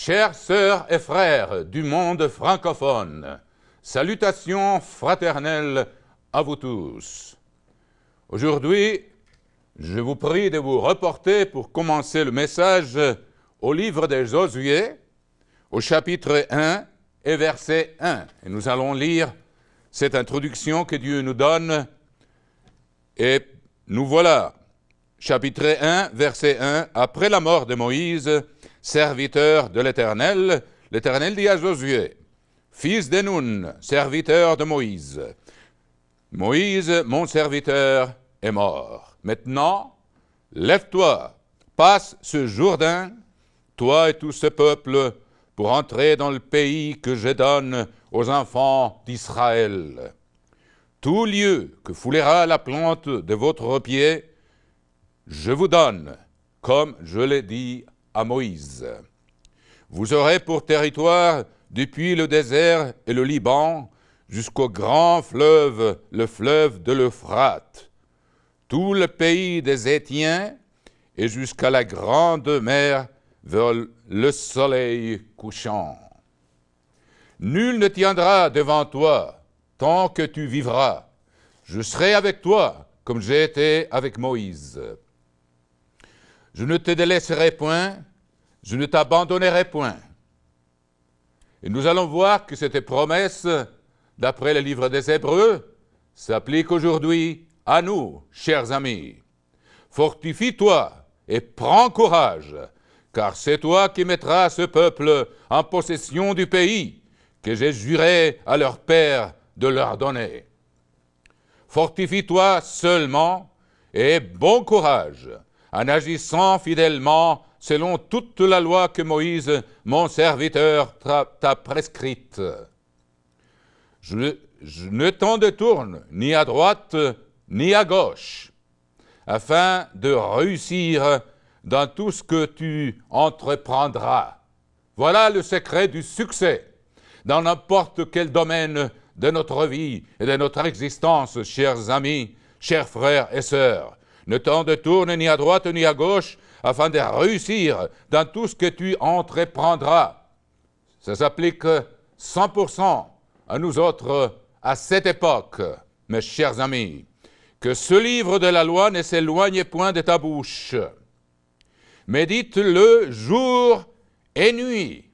Chères sœurs et frères du monde francophone, salutations fraternelles à vous tous. Aujourd'hui, je vous prie de vous reporter pour commencer le message au livre de Josué, au chapitre 1 et verset 1. Et nous allons lire cette introduction que Dieu nous donne. Et nous voilà, chapitre 1, verset 1. Après la mort de Moïse, serviteur de l'Éternel, l'Éternel dit à Josué, fils de Nun, serviteur de Moïse, Moïse, mon serviteur, est mort. Maintenant, lève-toi, passe ce Jourdain, toi et tout ce peuple, pour entrer dans le pays que je donne aux enfants d'Israël. Tout lieu que foulera la plante de votre pied, je vous donne, comme je l'ai dit à Moïse. Vous aurez pour territoire depuis le désert et le Liban jusqu'au grand fleuve, le fleuve de l'Euphrate, tout le pays des Hétiens et jusqu'à la grande mer vers le soleil couchant. Nul ne tiendra devant toi tant que tu vivras. Je serai avec toi comme j'ai été avec Moïse. Je ne te délaisserai point, je ne t'abandonnerai point. Et nous allons voir que cette promesse, d'après le livre des Hébreux, s'applique aujourd'hui à nous, chers amis. Fortifie-toi et prends courage, car c'est toi qui mettras ce peuple en possession du pays que j'ai juré à leur père de leur donner. Fortifie-toi seulement et bon courage, en agissant fidèlement selon toute la loi que Moïse, mon serviteur, t'a prescrite. Je ne t'en détourne ni à droite ni à gauche, afin de réussir dans tout ce que tu entreprendras. Voilà le secret du succès dans n'importe quel domaine de notre vie et de notre existence, chers amis, chers frères et sœurs. Ne t'en détourne ni à droite ni à gauche, afin de réussir dans tout ce que tu entreprendras. Ça s'applique 100% à nous autres à cette époque, mes chers amis. Que ce livre de la loi ne s'éloigne point de ta bouche. Médite-le jour et nuit.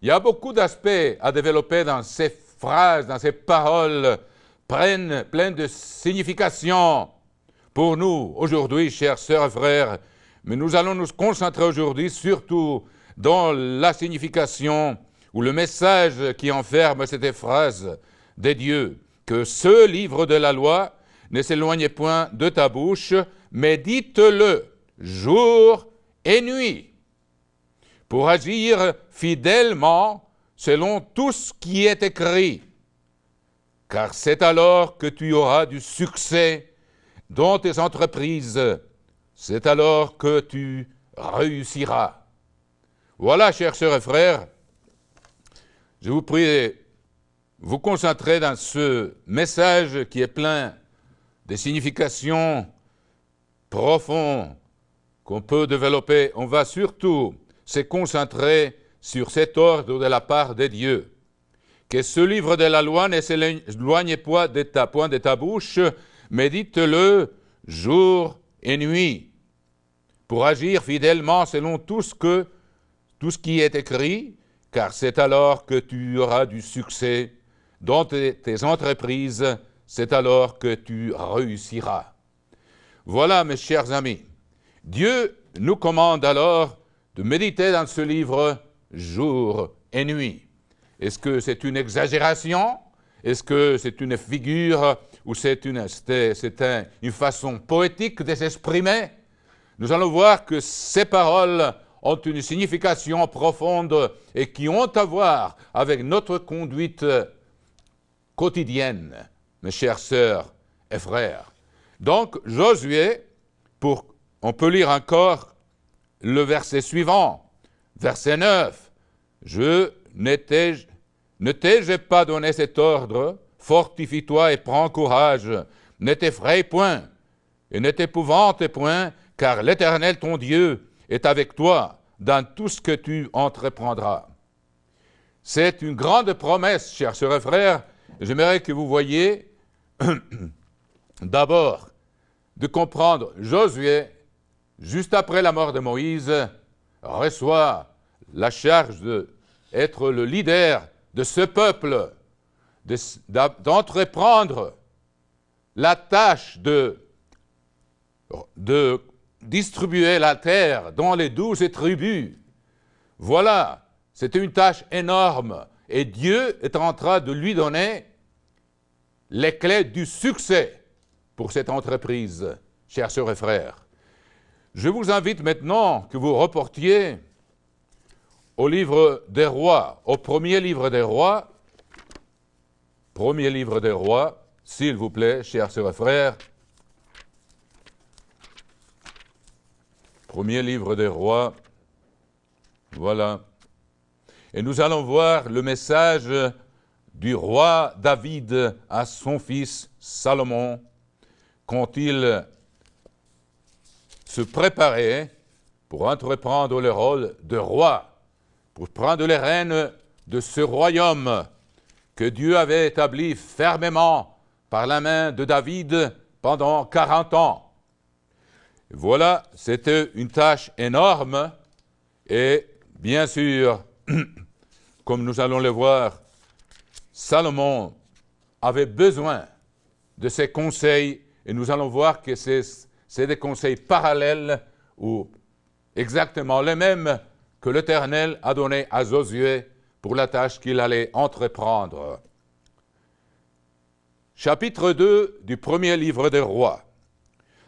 Il y a beaucoup d'aspects à développer dans ces phrases, dans ces paroles pleines de signification pour nous aujourd'hui, chers sœurs et frères. Mais nous allons nous concentrer aujourd'hui surtout dans la signification ou le message qui enferme cette phrase de Dieu. Que ce livre de la loi ne s'éloigne point de ta bouche, mais médite-le jour et nuit, pour agir fidèlement selon tout ce qui est écrit. Car c'est alors que tu auras du succès dans tes entreprises. C'est alors que tu réussiras. Voilà, chers sœurs et frères, je vous prie de vous concentrer dans ce message qui est plein de significations profondes qu'on peut développer. On va surtout se concentrer sur cet ordre de la part de Dieu. Que ce livre de la loi ne s'éloigne point de ta bouche, médite-le jour et nuit, pour agir fidèlement selon tout ce qui est écrit, car c'est alors que tu auras du succès dans tes entreprises, c'est alors que tu réussiras. Voilà, mes chers amis, Dieu nous commande alors de méditer dans ce livre jour et nuit. Est-ce que c'est une exagération? Est-ce que c'est une figure ou c'est une façon poétique de s'exprimer? Nous allons voir que ces paroles ont une signification profonde et qui ont à voir avec notre conduite quotidienne, mes chères sœurs et frères. Donc, Josué, on peut lire encore le verset suivant, verset 9. Je ne t'ai-je pas donné cet ordre? Fortifie-toi et prends courage. Ne t'effraie point et ne t'épouvante point, car l'Éternel ton Dieu est avec toi dans tout ce que tu entreprendras. C'est une grande promesse, chers sœurs et frères. J'aimerais que vous voyiez d'abord de comprendre Josué, juste après la mort de Moïse, reçoit la charge d'être le leader de ce peuple, d'entreprendre la tâche de distribuer la terre dans les 12 tribus. Voilà, c'était une tâche énorme et Dieu est en train de lui donner les clés du succès pour cette entreprise, chers sœurs et frères. Je vous invite maintenant que vous reportiez au livre des rois, au premier livre des rois, s'il vous plaît, chers sœurs et frères. Premier livre des rois, voilà. Et nous allons voir le message du roi David à son fils Salomon, quand il se préparait pour entreprendre le rôle de roi, pour prendre les rênes de ce royaume que Dieu avait établi fermement par la main de David pendant 40 ans. Voilà, c'était une tâche énorme et bien sûr, comme nous allons le voir, Salomon avait besoin de ses conseils et nous allons voir que c'est des conseils parallèles ou exactement les mêmes que l'Éternel a donnés à Josué pour la tâche qu'il allait entreprendre. Chapitre 2 du premier livre des rois.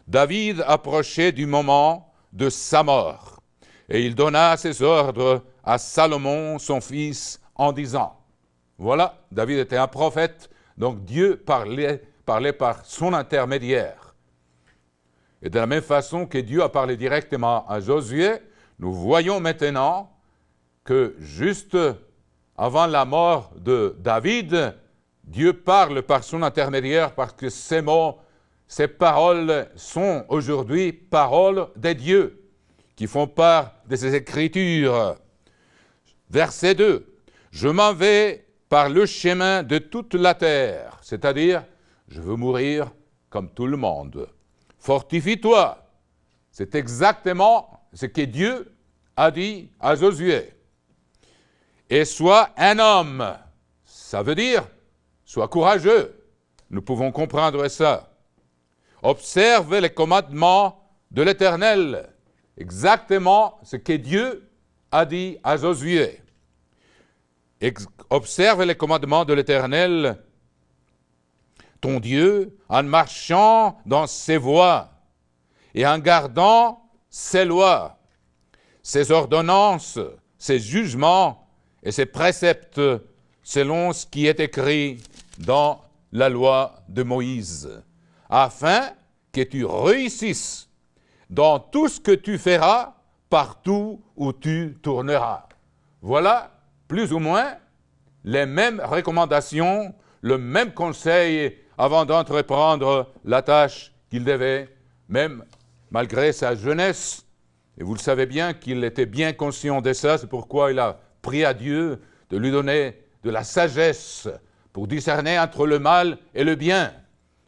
David approchait du moment de sa mort, et il donna ses ordres à Salomon, son fils, en disant, voilà, David était un prophète, donc Dieu parlait par son intermédiaire. Et de la même façon que Dieu a parlé directement à Josué, nous voyons maintenant que juste avant la mort de David, Dieu parle par son intermédiaire parce que ces mots, ces paroles sont aujourd'hui paroles des dieux qui font part de ces Écritures. Verset 2. Je m'en vais par le chemin de toute la terre, c'est-à-dire, je veux mourir comme tout le monde. Fortifie-toi. C'est exactement ce que Dieu a dit à Josué. Et sois un homme. Ça veut dire, sois courageux. Nous pouvons comprendre ça. Observe les commandements de l'Éternel. Exactement ce que Dieu a dit à Josué. Observe les commandements de l'Éternel, ton Dieu, en marchant dans ses voies et en gardant ses lois, ses ordonnances, ses jugements et ses préceptes selon ce qui est écrit dans la loi de Moïse, afin que tu réussisses dans tout ce que tu feras, partout où tu tourneras. Voilà, plus ou moins, les mêmes recommandations, le même conseil avant d'entreprendre la tâche qu'il devait, même malgré sa jeunesse. Et vous le savez bien qu'il était bien conscient de ça, c'est pourquoi il a prié à Dieu de lui donner de la sagesse pour discerner entre le mal et le bien.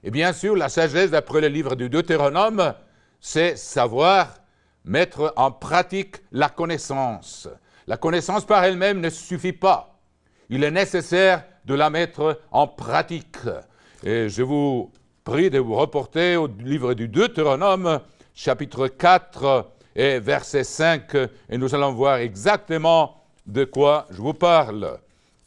Et bien sûr, la sagesse, d'après le livre du Deutéronome, c'est savoir mettre en pratique la connaissance. La connaissance par elle-même ne suffit pas. Il est nécessaire de la mettre en pratique. Et je vous prie de vous reporter au livre du Deutéronome, chapitre 4 et verset 5, et nous allons voir exactement de quoi je vous parle.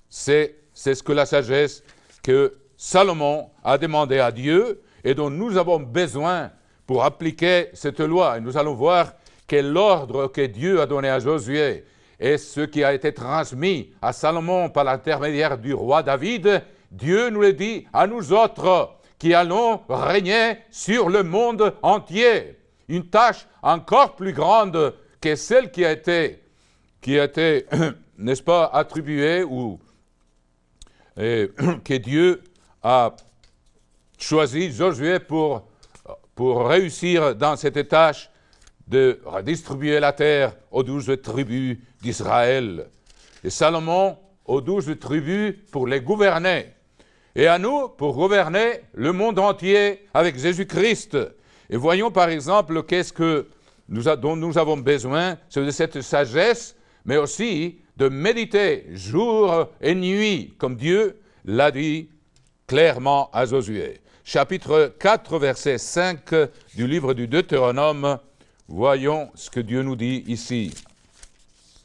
C'est ce que la sagesse que Salomon a demandé à Dieu et dont nous avons besoin pour appliquer cette loi. Et nous allons voir que l'ordre que Dieu a donné à Josué et ce qui a été transmis à Salomon par l'intermédiaire du roi David, Dieu nous le dit à nous autres qui allons régner sur le monde entier. Une tâche encore plus grande que celle qui a été n'est-ce pas, attribuée ou que Dieu a choisi Josué pour réussir dans cette tâche de redistribuer la terre aux 12 tribus d'Israël. Et Salomon aux 12 tribus pour les gouverner. Et à nous pour gouverner le monde entier avec Jésus-Christ. Et voyons par exemple qu'est-ce que dont nous avons besoin, c'est de cette sagesse, mais aussi de méditer jour et nuit, comme Dieu l'a dit clairement à Josué. Chapitre 4, verset 5 du livre du Deutéronome, voyons ce que Dieu nous dit ici.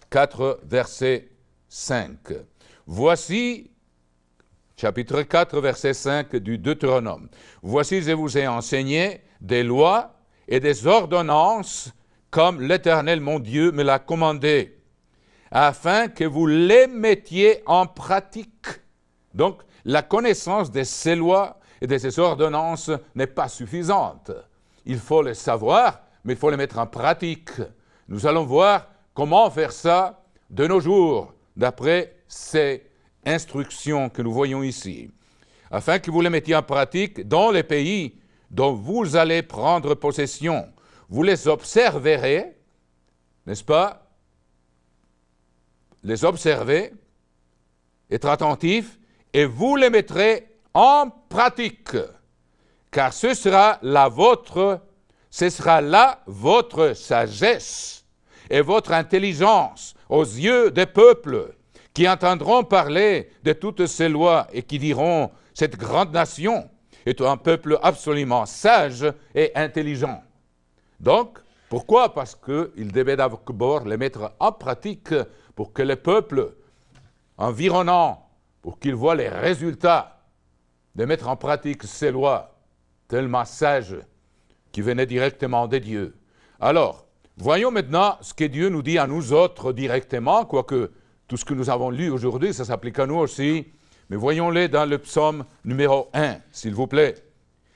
4, verset 5. Voici, chapitre 4, verset 5 du Deutéronome. Voici, je vous ai enseigné des lois et des ordonnances comme l'Éternel mon Dieu me l'a commandé, afin que vous les mettiez en pratique. Donc, la connaissance de ces lois et de ces ordonnances n'est pas suffisante. Il faut les savoir, mais il faut les mettre en pratique. Nous allons voir comment faire ça de nos jours, d'après ces instructions que nous voyons ici, afin que vous les mettiez en pratique dans les pays dont vous allez prendre possession. Vous les observerez, n'est-ce pas? Les observer, être attentifs, et vous les mettrez en pratique, car ce sera là votre sagesse et votre intelligence aux yeux des peuples qui entendront parler de toutes ces lois et qui diront « Cette grande nation est un peuple absolument sage et intelligent. » Donc, pourquoi? Parce qu'il devait d'abord les mettre en pratique pour que les peuples environnants, pour qu'ils voient les résultats de mettre en pratique ces lois tellement sages qui venaient directement de Dieu. Alors, voyons maintenant ce que Dieu nous dit à nous autres directement, quoique tout ce que nous avons lu aujourd'hui, ça s'applique à nous aussi, mais voyons-les dans le psaume numéro 1, s'il vous plaît.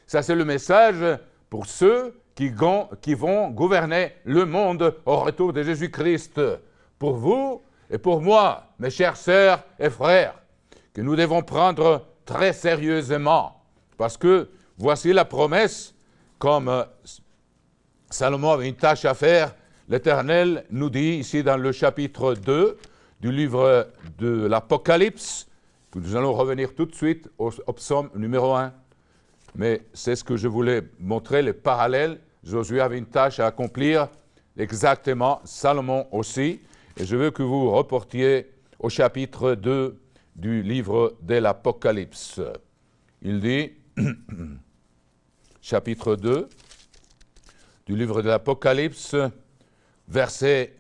Ça, c'est le message pour ceux qui vont gouverner le monde au retour de Jésus-Christ. Pour vous et pour moi, mes chères sœurs et frères, que nous devons prendre très sérieusement, parce que voici la promesse, comme Salomon avait une tâche à faire, l'Éternel nous dit ici dans le chapitre 2 du livre de l'Apocalypse, que nous allons revenir tout de suite au psaume numéro 1, mais c'est ce que je voulais montrer, les parallèles. Josué avait une tâche à accomplir, exactement, Salomon aussi, et je veux que vous reportiez au chapitre 2 du livre de l'Apocalypse. Il dit, chapitre 2 du livre de l'Apocalypse, verset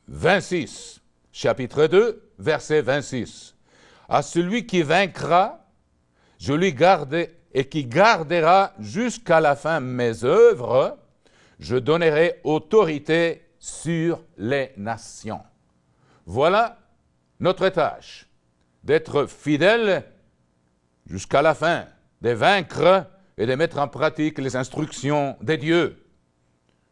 26. Chapitre 2, verset 26. À celui qui vaincra, je lui garde et qui gardera jusqu'à la fin mes œuvres, je donnerai autorité sur les nations. Voilà notre tâche, d'être fidèles jusqu'à la fin, de vaincre et de mettre en pratique les instructions de Dieu.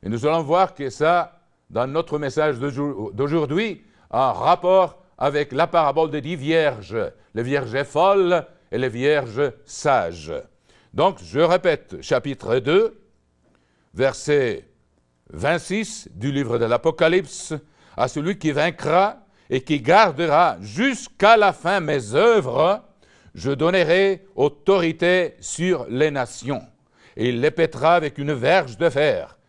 Et nous allons voir que ça, dans notre message d'aujourd'hui, a un rapport avec la parabole des 10 vierges, les vierges folles et les vierges sages. Donc, je répète, chapitre 2, verset 26 du livre de l'Apocalypse, à celui qui vaincra et qui gardera jusqu'à la fin mes œuvres, je donnerai autorité sur les nations, et il les pètera avec une verge de fer,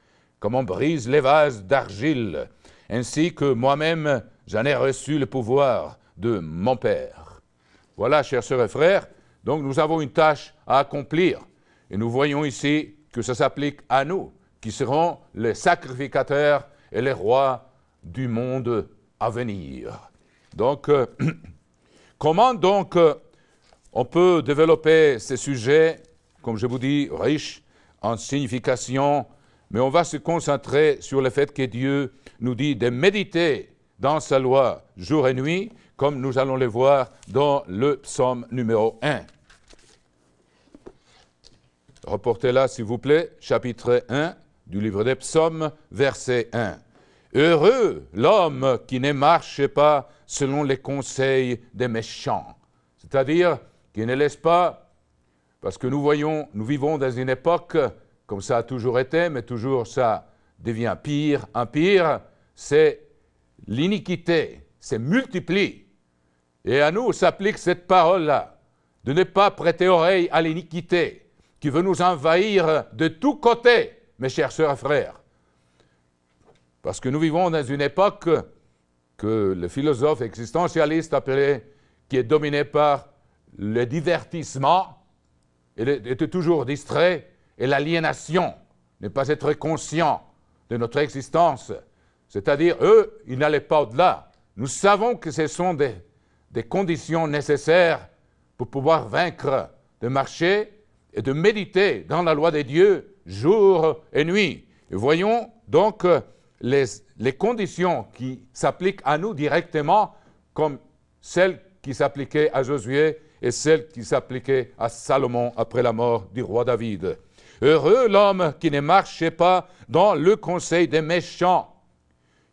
comme on brise les vases d'argile, ainsi que moi-même j'en ai reçu le pouvoir de mon Père. Voilà, chers sœurs et frères, donc nous avons une tâche à accomplir, et nous voyons ici que ça s'applique à nous, qui seront les sacrificateurs et les rois du monde à venir. Donc, comment donc on peut développer ces sujets, comme je vous dis, riches en signification, mais on va se concentrer sur le fait que Dieu nous dit de méditer dans sa loi jour et nuit, comme nous allons le voir dans le psaume numéro 1. Reportez-là, s'il vous plaît, chapitre 1 du livre des psaumes, verset 1. Heureux l'homme qui ne marche pas selon les conseils des méchants. C'est-à-dire qui ne laisse pas, parce que nous vivons dans une époque, comme ça a toujours été, mais toujours ça devient pire en pire, c'est l'iniquité, c'est multiplie. Et à nous s'applique cette parole-là, de ne pas prêter oreille à l'iniquité qui veut nous envahir de tous côtés, mes chers sœurs et frères. Parce que nous vivons dans une époque que le philosophe existentialiste appelait, qui est dominé par le divertissement, et être toujours distrait, et l'aliénation, ne pas être conscient de notre existence. C'est-à-dire, eux, ils n'allaient pas au-delà. Nous savons que ce sont des conditions nécessaires pour pouvoir vaincre, de marcher et de méditer dans la loi des dieux jour et nuit. Et voyons donc les conditions qui s'appliquent à nous directement comme celles qui s'appliquaient à Josué et celles qui s'appliquaient à Salomon après la mort du roi David. Heureux l'homme qui ne marchait pas dans le conseil des méchants,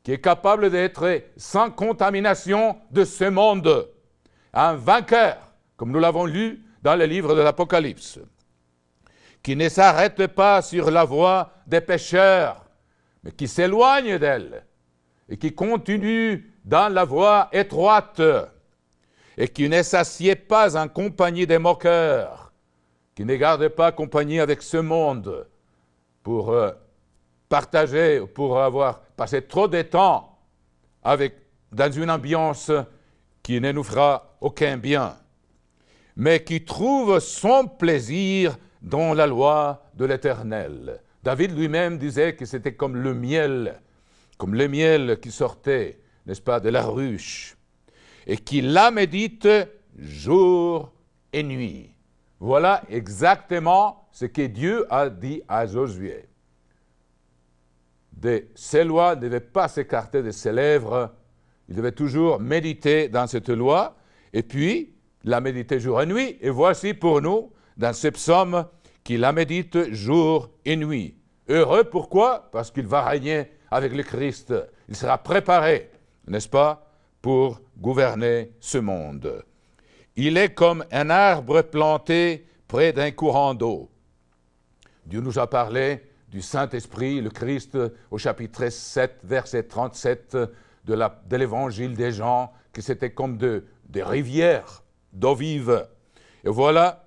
qui est capable d'être sans contamination de ce monde, un vainqueur, comme nous l'avons lu dans le livre de l'Apocalypse, qui ne s'arrête pas sur la voie des pécheurs, mais qui s'éloigne d'elle et qui continue dans la voie étroite et qui ne s'assied pas en compagnie des moqueurs, qui ne garde pas compagnie avec ce monde pour partager, pour avoir passé trop de temps dans une ambiance qui ne nous fera aucun bien, mais qui trouve son plaisir dans la loi de l'Éternel. David lui-même disait que c'était comme le miel qui sortait, n'est-ce pas, de la ruche, et qui la médite jour et nuit. Voilà exactement ce que Dieu a dit à Josué. Ces lois ne devaient pas s'écarter de ses lèvres, il devait toujours méditer dans cette loi, et puis la méditer jour et nuit. Et voici pour nous, dans ce psaume, qu'il la médite jour et nuit. Heureux, pourquoi? Parce qu'il va régner avec le Christ. Il sera préparé, n'est-ce pas, pour gouverner ce monde. Il est comme un arbre planté près d'un courant d'eau. Dieu nous a parlé du Saint-Esprit, le Christ, au chapitre 7, verset 37 de l'Évangile des Jean, que c'était comme des rivières d'eau vive. Et voilà,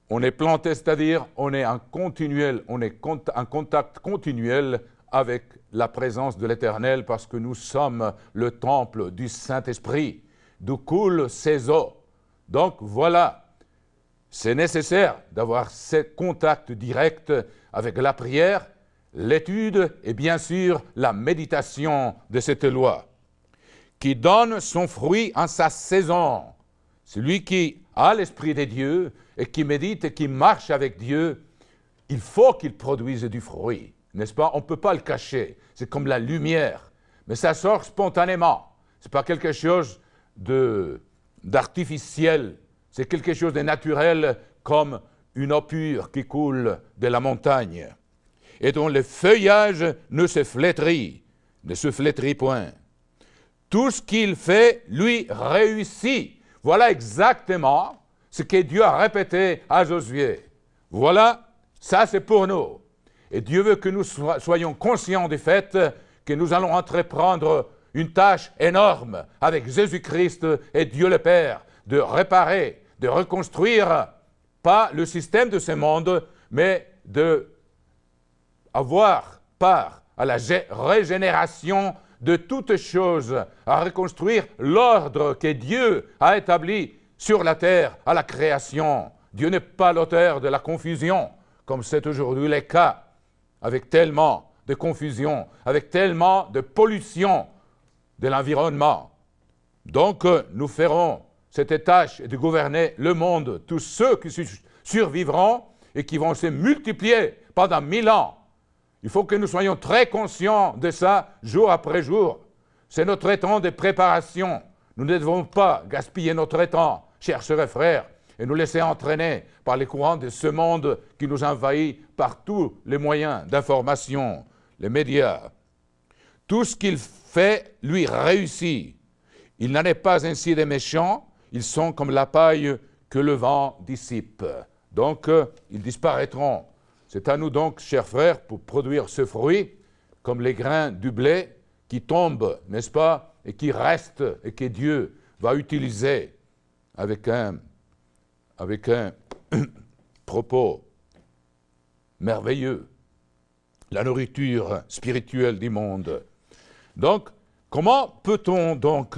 on est planté, c'est-à-dire on est en contact continuel avec la présence de l'Éternel parce que nous sommes le temple du Saint-Esprit, d'où coulent ces eaux. Donc voilà, c'est nécessaire d'avoir ce contact direct avec la prière, l'étude et bien sûr la méditation de cette loi, qui donne son fruit en sa saison. Celui qui a l'Esprit de Dieu et qui médite et qui marche avec Dieu, il faut qu'il produise du fruit, n'est-ce pas? On ne peut pas le cacher, c'est comme la lumière, mais ça sort spontanément. Ce n'est pas quelque chose d'artificiel, c'est quelque chose de naturel comme une eau pure qui coule de la montagne et dont le feuillage ne se flétrit point. Tout ce qu'il fait lui réussit. Voilà exactement ce que Dieu a répété à Josué. Voilà, ça c'est pour nous. Et Dieu veut que nous soyons conscients du fait que nous allons entreprendre une tâche énorme avec Jésus-Christ et Dieu le Père, de réparer, de reconstruire, pas le système de ce monde, mais d'avoir part à la régénération de toutes choses, à reconstruire l'ordre que Dieu a établi sur la terre à la création. Dieu n'est pas l'auteur de la confusion, comme c'est aujourd'hui le cas, avec tellement de confusion, avec tellement de pollution de l'environnement. Donc, nous ferons cette tâche de gouverner le monde, tous ceux qui survivront et qui vont se multiplier pendant 1000 ans. Il faut que nous soyons très conscients de ça jour après jour. C'est notre temps de préparation. Nous ne devons pas gaspiller notre temps, chers sœurs et frères, et nous laisser entraîner par les courants de ce monde qui nous envahit par tous les moyens d'information, les médias. Tout ce qu'il fait lui réussit. Il n'en est pas ainsi des méchants, ils sont comme la paille que le vent dissipe. Donc, ils disparaîtront. C'est à nous donc, chers frères, pour produire ce fruit, comme les grains du blé qui tombent, n'est-ce pas, et qui restent, et que Dieu va utiliser avec un propos merveilleux, la nourriture spirituelle du monde. Donc, comment peut-on donc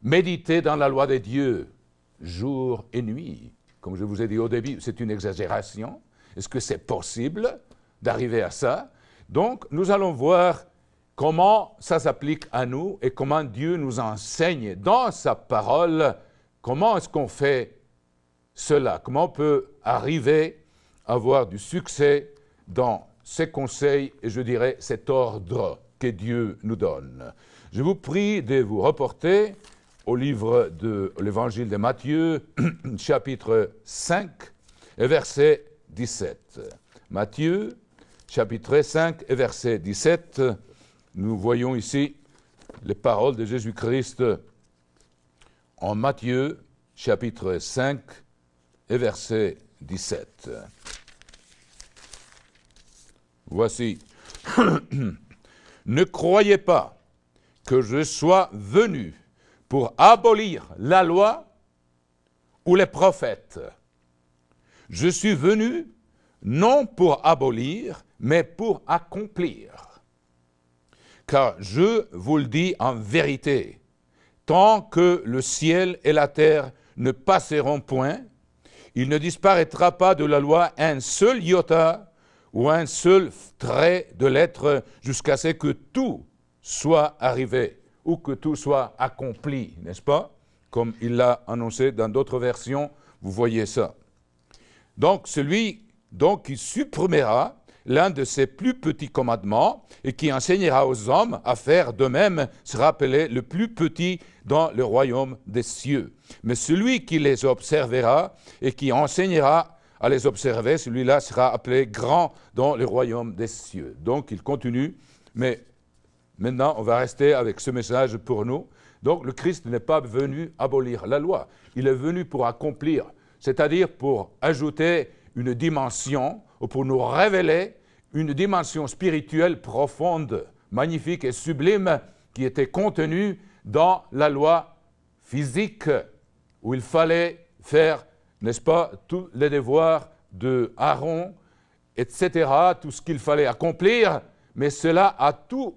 méditer dans la loi de Dieu jour et nuit? Comme je vous ai dit au début, c'est une exagération. Est-ce que c'est possible d'arriver à ça? Donc, nous allons voir comment ça s'applique à nous et comment Dieu nous enseigne dans sa parole. Comment est-ce qu'on fait cela? Comment on peut arriver à avoir du succès dans ces conseils et je dirais cet ordre que Dieu nous donne? Je vous prie de vous reporter au livre de l'Évangile de Matthieu, chapitre 5, et verset 17. Matthieu, chapitre 5, et verset 17, nous voyons ici les paroles de Jésus-Christ en Matthieu, chapitre 5, et verset 17. Voici. Ne croyez pas que je sois venu pour abolir la loi ou les prophètes. Je suis venu non pour abolir, mais pour accomplir. Car je vous le dis en vérité, tant que le ciel et la terre ne passeront point, il ne disparaîtra pas de la loi un seul iota ou un seul trait de lettre jusqu'à ce que tout soit arrivé ou que tout soit accompli, n'est-ce pas? Comme il l'a annoncé dans d'autres versions, vous voyez ça. Donc, celui qui supprimera l'un de ses plus petits commandements et qui enseignera aux hommes à faire de même sera appelé le plus petit dans le royaume des cieux. Mais celui qui les observera et qui enseignera à les observer, celui-là sera appelé grand dans le royaume des cieux. Donc, il continue, mais maintenant, on va rester avec ce message pour nous. Donc, le Christ n'est pas venu abolir la loi. Il est venu pour accomplir, c'est-à-dire pour ajouter une dimension, ou pour nous révéler une dimension spirituelle profonde, magnifique et sublime, qui était contenue dans la loi physique, où il fallait faire, n'est-ce pas, tous les devoirs de Aaron, etc., tout ce qu'il fallait accomplir, mais cela a tout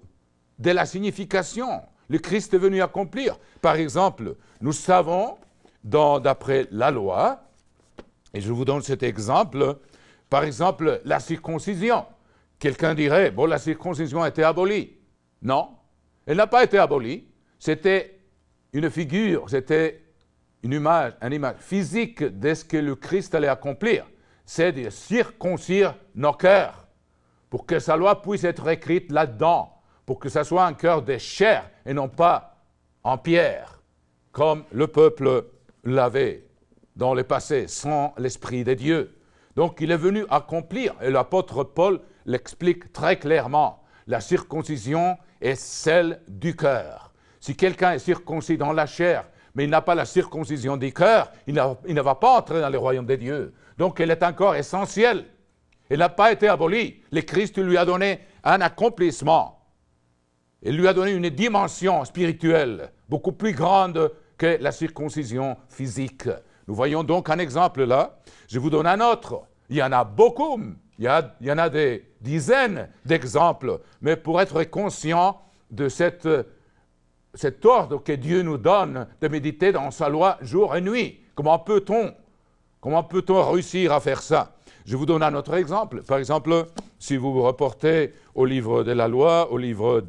de la signification. Le Christ est venu accomplir. Par exemple, nous savons, d'après la loi, et je vous donne cet exemple, par exemple, la circoncision. Quelqu'un dirait, bon, la circoncision a été abolie. Non, elle n'a pas été abolie. C'était une figure, c'était une image physique de ce que le Christ allait accomplir. C'est de circoncire nos cœurs pour que sa loi puisse être écrite là-dedans, pour que ça soit un cœur de chair et non pas en pierre, comme le peuple l'avait dans le passé, sans l'Esprit de Dieu. Donc, il est venu accomplir, et l'apôtre Paul l'explique très clairement. La circoncision est celle du cœur. Si quelqu'un est circoncis dans la chair, mais il n'a pas la circoncision du cœur, il ne va pas entrer dans le royaume de Dieu. Donc, elle est encore essentielle. Elle n'a pas été abolie. Le Christ lui a donné un accomplissement. Il lui a donné une dimension spirituelle beaucoup plus grande que la circoncision physique. Nous voyons donc un exemple là. Je vous donne un autre. Il y en a beaucoup. Il y en a des dizaines d'exemples. Mais pour être conscient de cet ordre que Dieu nous donne de méditer dans sa loi jour et nuit, comment peut-on réussir à faire ça? Je vous donne un autre exemple. Par exemple, si vous vous reportez au livre de la loi, au livre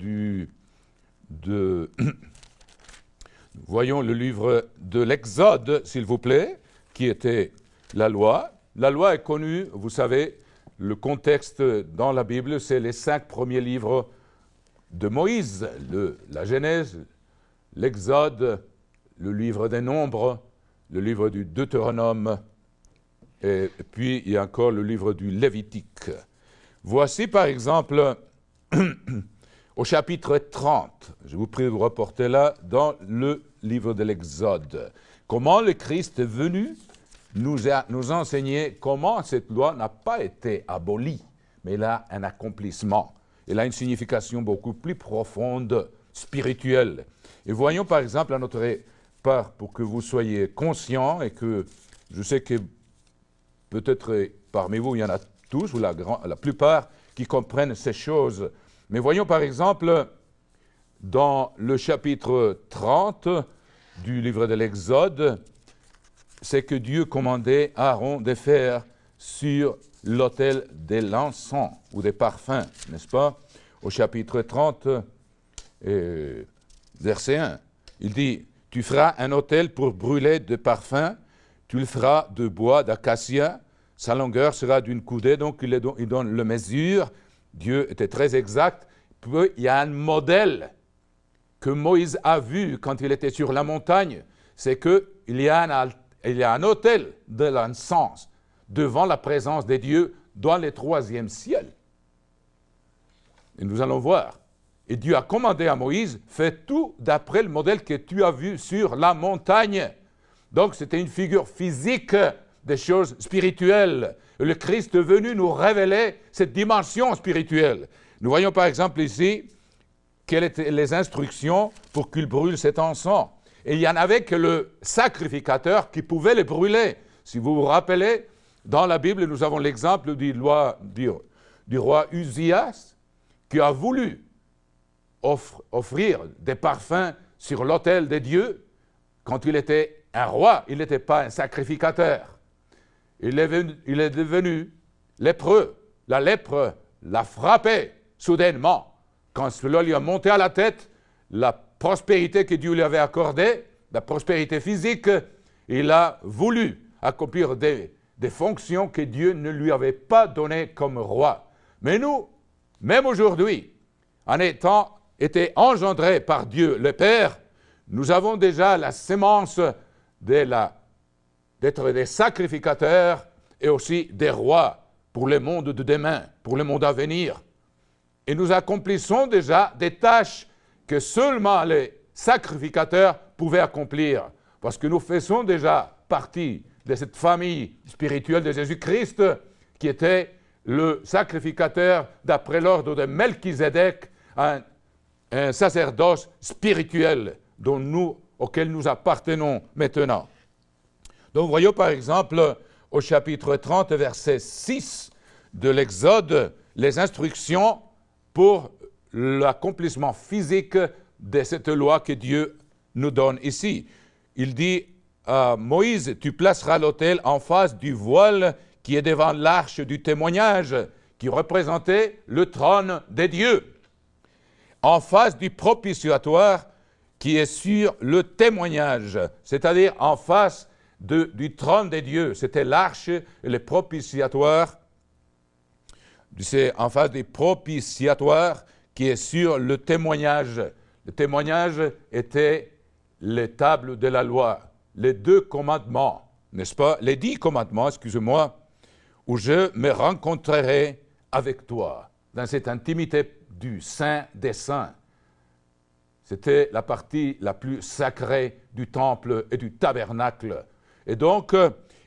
voyons le livre de l'Exode, s'il vous plaît, qui était la loi. La loi est connue, vous savez, le contexte dans la Bible, c'est les 5 premiers livres de Moïse, la Genèse, l'Exode, le livre des Nombres, le livre du Deutéronome, et puis il y a encore le livre du Lévitique. Voici par exemple au chapitre 30, je vous prie de vous reporter là, dans le livre de l'Exode. Comment le Christ est venu nous enseigner comment cette loi n'a pas été abolie, mais elle a un accomplissement. elle a une signification beaucoup plus profonde, spirituelle. Et voyons par exemple à notre part, pour que vous soyez conscients, et que je sais que peut-être parmi vous, il y en a tous, ou la plupart, qui comprennent ces choses. Mais voyons par exemple, dans le chapitre 30 du livre de l'Exode, c'est que Dieu commandait à Aaron de faire sur l'autel de l'encens ou des parfums, n'est-ce pas? Au chapitre 30, verset 1, il dit « Tu feras un autel pour brûler de parfums, tu le feras de bois d'acacia, sa longueur sera d'une coudée. » Donc il donne la mesure. Dieu était très exact. Puis, il y a un modèle que Moïse a vu quand il était sur la montagne, c'est qu'il y a un autel de l'encens devant la présence de Dieu dans le 3e ciel. Et nous allons voir. Et Dieu a commandé à Moïse, fais tout d'après le modèle que tu as vu sur la montagne. Donc c'était une figure physique des choses spirituelles. Le Christ est venu nous révéler cette dimension spirituelle. Nous voyons par exemple ici quelles étaient les instructions pour qu'il brûle cet encens. Et il n'y en avait que le sacrificateur qui pouvait les brûler. Si vous vous rappelez, dans la Bible, nous avons l'exemple du roi Uzias qui a voulu offrir des parfums sur l'autel de Dieu. Quand il était un roi, il n'était pas un sacrificateur. Il est devenu lépreux. La lèpre l'a frappé soudainement. Quand cela lui a monté à la tête, la prospérité que Dieu lui avait accordée, la prospérité physique, il a voulu accomplir des fonctions que Dieu ne lui avait pas données comme roi. Mais nous, même aujourd'hui, en étant été engendrés par Dieu le Père, nous avons déjà la sémence d'être des sacrificateurs et aussi des rois pour le monde de demain, pour le monde à venir. Et nous accomplissons déjà des tâches que seulement les sacrificateurs pouvaient accomplir, parce que nous faisons déjà partie de cette famille spirituelle de Jésus-Christ, qui était le sacrificateur d'après l'ordre de Melchizedek, un sacerdoce spirituel auquel nous appartenons maintenant. Donc voyons par exemple au chapitre 30, verset 6 de l'Exode, les instructions pour l'accomplissement physique de cette loi que Dieu nous donne ici. Il dit à Moïse, tu placeras l'autel en face du voile qui est devant l'arche du témoignage, qui représentait le trône de Dieu, en face du propitiatoire qui est sur le témoignage, c'est-à-dire en face du trône de Dieu. C'était l'arche et le propitiatoire. C'est en face du propitiatoire qui est sur le témoignage. Le témoignage était les tables de la loi, les 2 commandements, n'est-ce pas? Les 10 commandements, excusez-moi, où je me rencontrerai avec toi, dans cette intimité du Saint des Saints. C'était la partie la plus sacrée du temple et du tabernacle. Et donc,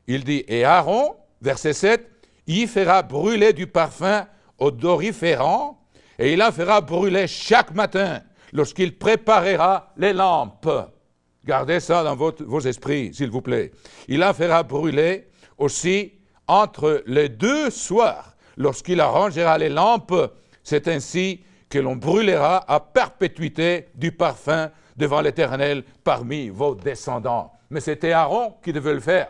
il dit, et Aaron, verset 7, il fera brûler du parfum odoriférant, et il en fera brûler chaque matin, lorsqu'il préparera les lampes. Gardez ça dans vos esprits, s'il vous plaît. Il en fera brûler aussi entre les 2 soirs, lorsqu'il arrangera les lampes. C'est ainsi que l'on brûlera à perpétuité du parfum devant l'Éternel parmi vos descendants. Mais c'était Aaron qui devait le faire.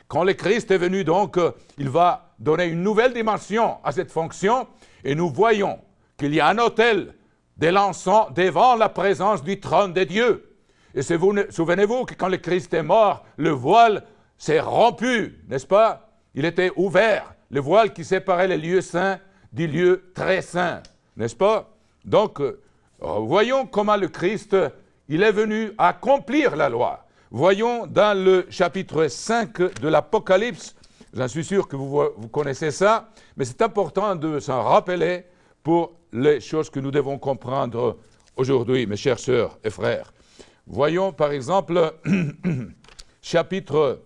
Quand le Christ est venu, donc, il va donner une nouvelle dimension à cette fonction, et nous voyons qu'il y a un autel de l'encens devant la présence du trône de Dieu. Et souvenez-vous que quand le Christ est mort, le voile s'est rompu, n'est-ce pas? Il était ouvert, le voile qui séparait les lieux saints du lieu très saint, n'est-ce pas? Donc, voyons comment le Christ, il est venu accomplir la loi. Voyons dans le chapitre 5 de l'Apocalypse, j'en suis sûr que vous connaissez ça, mais c'est important de s'en rappeler pour les choses que nous devons comprendre aujourd'hui, mes chères sœurs et frères. Voyons par exemple chapitre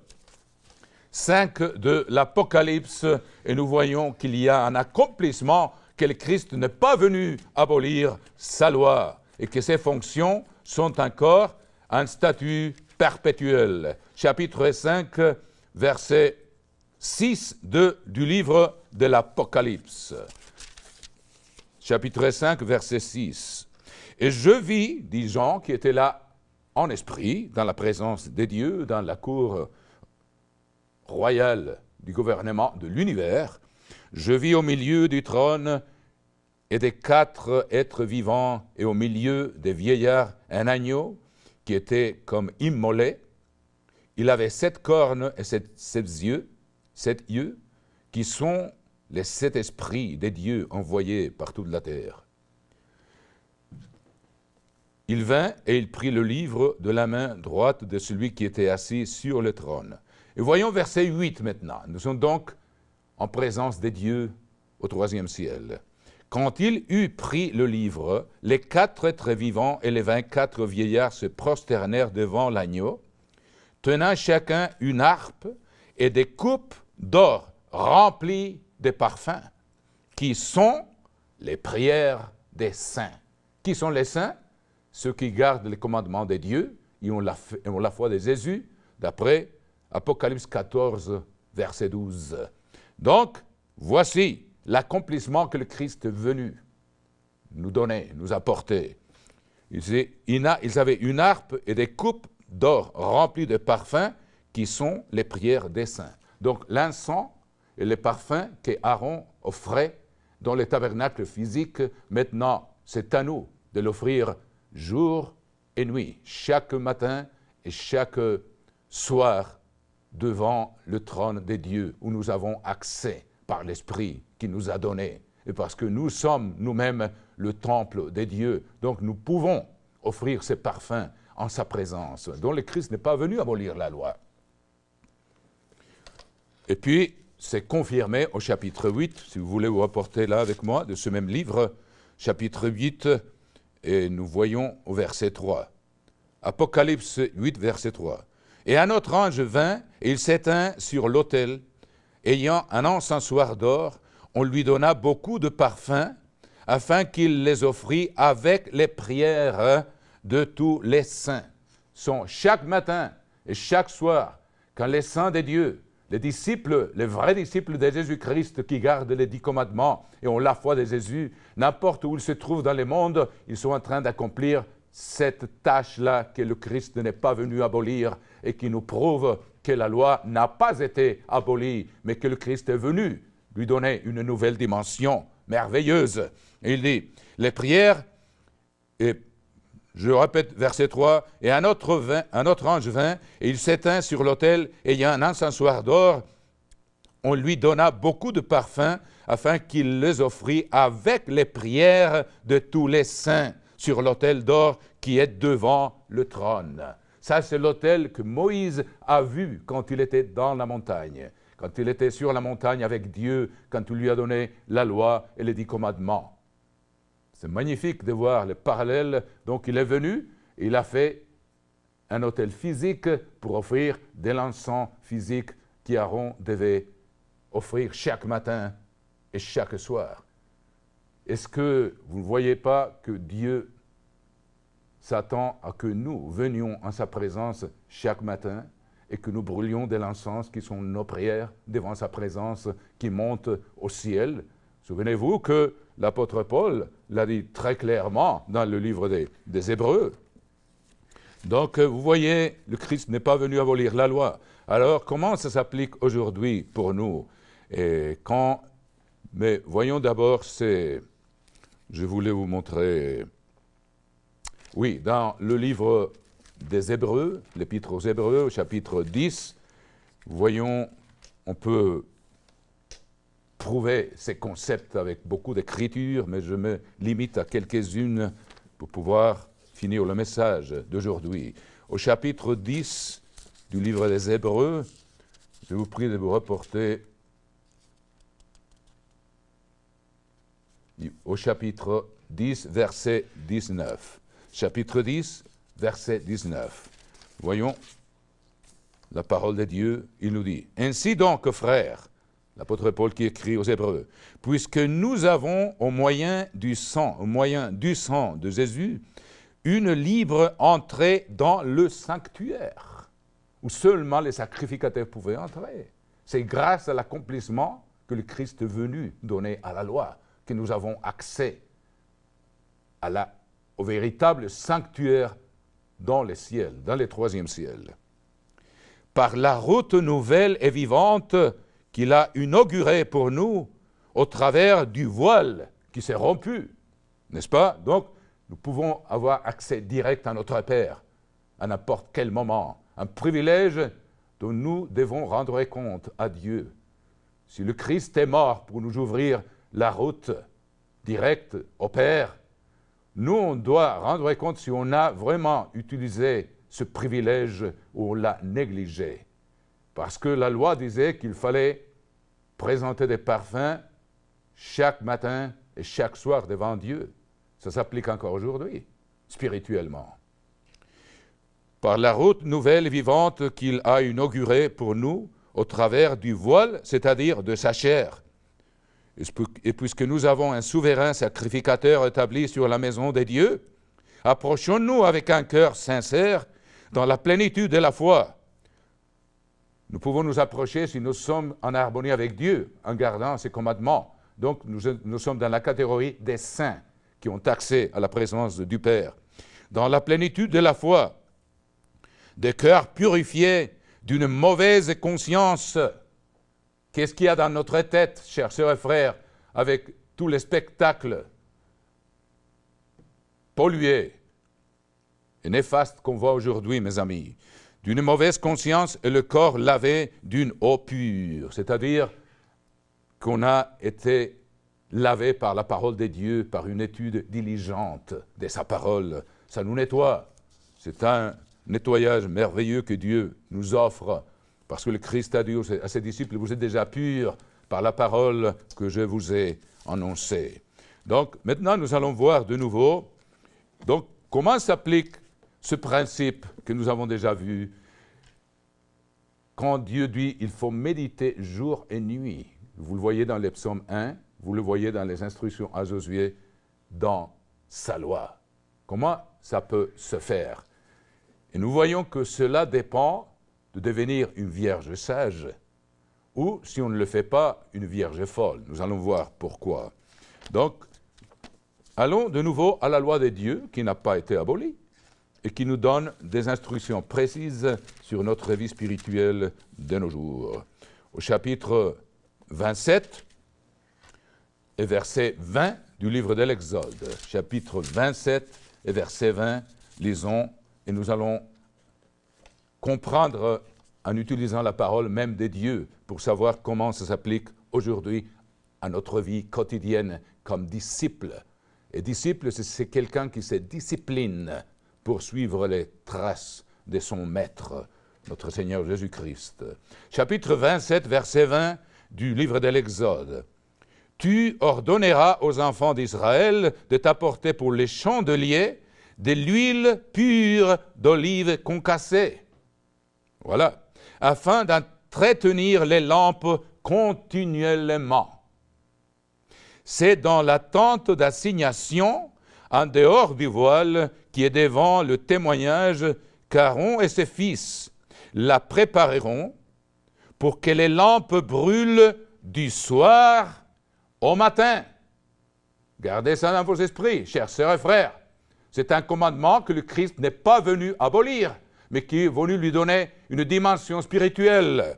5 de l'Apocalypse, et nous voyons qu'il y a un accomplissement que le Christ n'est pas venu abolir sa loi et que ses fonctions sont encore un statut perpétuel. Chapitre 5, verset 6 du livre de l'Apocalypse. Chapitre 5, verset 6. Et je vis, dit Jean, qui était là en esprit, dans la présence des dieux, dans la cour royale du gouvernement de l'univers, je vis au milieu du trône et des 4 êtres vivants et au milieu des vieillards un agneau qui était comme immolé. Il avait 7 cornes et 7 yeux, qui sont les 7 esprits des dieux envoyés par toute la terre. Il vint et il prit le livre de la main droite de celui qui était assis sur le trône. Et voyons verset 8 maintenant. Nous sommes donc en présence des dieux au 3e ciel. Quand il eut pris le livre, les 4 êtres vivants et les 24 vieillards se prosternèrent devant l'agneau, tenant chacun une harpe et des coupes d'or remplies de parfums, qui sont les prières des saints. Qui sont les saints? Ceux qui gardent les commandements des dieux et ont la foi de Jésus, d'après Apocalypse 14, verset 12. Donc, voici l'accomplissement que le Christ est venu nous donner, nous apporter. Ils avaient une harpe et des coupes d'or remplies de parfums qui sont les prières des saints. Donc, l'encens et les parfums qu'Aaron offrait dans le tabernacle physique, maintenant, c'est à nous de l'offrir jour et nuit, chaque matin et chaque soir, devant le trône des dieux, où nous avons accès par l'Esprit qui nous a donné. Et parce que nous sommes nous-mêmes le temple des dieux, donc nous pouvons offrir ces parfums en sa présence, dont le Christ n'est pas venu abolir la loi. Et puis, c'est confirmé au chapitre 8, si vous voulez vous rapporter là avec moi, de ce même livre, chapitre 8, et nous voyons au verset 3. Apocalypse 8, verset 3. Et un autre ange vint, et il s'éteint sur l'autel, ayant un encensoir d'or. On lui donna beaucoup de parfums, afin qu'il les offrît avec les prières de tous les saints. Sont chaque matin et chaque soir, quand les saints des dieux, les disciples, les vrais disciples de Jésus-Christ qui gardent les 10 commandements et ont la foi de Jésus, n'importe où ils se trouvent dans le monde, ils sont en train d'accomplir cette tâche-là que le Christ n'est pas venu abolir et qui nous prouve que la loi n'a pas été abolie, mais que le Christ est venu lui donner une nouvelle dimension merveilleuse. Et il dit, les prières, et je répète verset 3, et un autre ange vint, et il s'éteint sur l'autel, ayant un encensoir d'or. On lui donna beaucoup de parfums, afin qu'il les offrît avec les prières de tous les saints, sur l'autel d'or qui est devant le trône. Ça, c'est l'autel que Moïse a vu quand il était dans la montagne, quand il était sur la montagne avec Dieu, quand il lui a donné la loi et les 10 commandements. C'est magnifique de voir le parallèle. Donc, il est venu, et il a fait un autel physique pour offrir de l'encens physique qu'Aaron devait offrir chaque matin et chaque soir. Est-ce que vous ne voyez pas que Dieu s'attend à que nous venions en sa présence chaque matin et que nous brûlions de l'encens qui sont nos prières devant sa présence qui monte au ciel? Souvenez-vous que l'apôtre Paul l'a dit très clairement dans le livre des Hébreux. Donc, vous voyez, le Christ n'est pas venu abolir la loi. Alors, comment ça s'applique aujourd'hui pour nous? Mais voyons d'abord, je voulais vous montrer, oui, dans le livre des Hébreux, l'épître aux Hébreux, au chapitre 10, voyons, on peut prouver ces concepts avec beaucoup d'écriture, mais je me limite à quelques-unes pour pouvoir finir le message d'aujourd'hui. Au chapitre 10 du livre des Hébreux, je vous prie de vous reporter au chapitre 10, verset 19. Chapitre 10, verset 19. Voyons la parole de Dieu, il nous dit, « Ainsi donc, frères, l'apôtre Paul qui écrit aux Hébreux, « Puisque nous avons, au moyen du sang de Jésus, une libre entrée dans le sanctuaire, où seulement les sacrificateurs pouvaient entrer. C'est grâce à l'accomplissement que le Christ est venu donner à la loi, que nous avons accès au véritable sanctuaire dans les ciels, dans les troisième ciels. Par la route nouvelle et vivante qu'il a inaugurée pour nous au travers du voile qui s'est rompu, n'est-ce pas? Donc, nous pouvons avoir accès direct à notre Père à n'importe quel moment. Un privilège dont nous devons rendre compte à Dieu. Si le Christ est mort pour nous ouvrir la route directe au Père, nous, on doit rendre compte si on a vraiment utilisé ce privilège ou on l'a négligé. Parce que la loi disait qu'il fallait présenter des parfums chaque matin et chaque soir devant Dieu. Ça s'applique encore aujourd'hui, spirituellement. Par la route nouvelle et vivante qu'il a inaugurée pour nous au travers du voile, c'est-à-dire de sa chair. Et puisque nous avons un souverain sacrificateur établi sur la maison des dieux, approchons-nous avec un cœur sincère dans la plénitude de la foi. Nous pouvons nous approcher si nous sommes en harmonie avec Dieu, en gardant ses commandements. Donc nous sommes dans la catégorie des saints qui ont accès à la présence du Père. Dans la plénitude de la foi, des cœurs purifiés d'une mauvaise conscience. Qu'est-ce qu'il y a dans notre tête, chers sœurs et frères, avec tous les spectacles pollués et néfastes qu'on voit aujourd'hui, mes amis? D'une mauvaise conscience et le corps lavé d'une eau pure, c'est-à-dire qu'on a été lavé par la parole de Dieu, par une étude diligente de sa parole. Ça nous nettoie. C'est un nettoyage merveilleux que Dieu nous offre, parce que le Christ a dit à ses disciples, vous êtes déjà purs par la parole que je vous ai annoncée. Donc, maintenant, nous allons voir de nouveau, donc, comment s'applique ce principe que nous avons déjà vu, quand Dieu dit, il faut méditer jour et nuit. Vous le voyez dans les psaumes 1, vous le voyez dans les instructions à Josué, dans sa loi. Comment ça peut se faire? Et nous voyons que cela dépend de devenir une vierge sage, ou, si on ne le fait pas, une vierge folle. Nous allons voir pourquoi. Donc, allons de nouveau à la loi de Dieu, qui n'a pas été abolie, et qui nous donne des instructions précises sur notre vie spirituelle de nos jours. Au chapitre 27 et verset 20 du livre de l'Exode. Chapitre 27 et verset 20, lisons, et nous allons comprendre en utilisant la parole même de Dieu pour savoir comment ça s'applique aujourd'hui à notre vie quotidienne comme disciple. Et disciple, c'est quelqu'un qui se discipline pour suivre les traces de son maître, notre Seigneur Jésus-Christ. Chapitre 27, verset 20 du livre de l'Exode. « Tu ordonneras aux enfants d'Israël de t'apporter pour les chandeliers de l'huile pure d'olive concassée. » Voilà. « Afin d'entretenir les lampes continuellement. » C'est dans la tente d'assignation, en dehors du voile, qui est devant le témoignage, qu'Aaron et ses fils la prépareront pour que les lampes brûlent du soir au matin. Gardez ça dans vos esprits, chers sœurs et frères. C'est un commandement que le Christ n'est pas venu abolir, mais qui est venu lui donner une dimension spirituelle,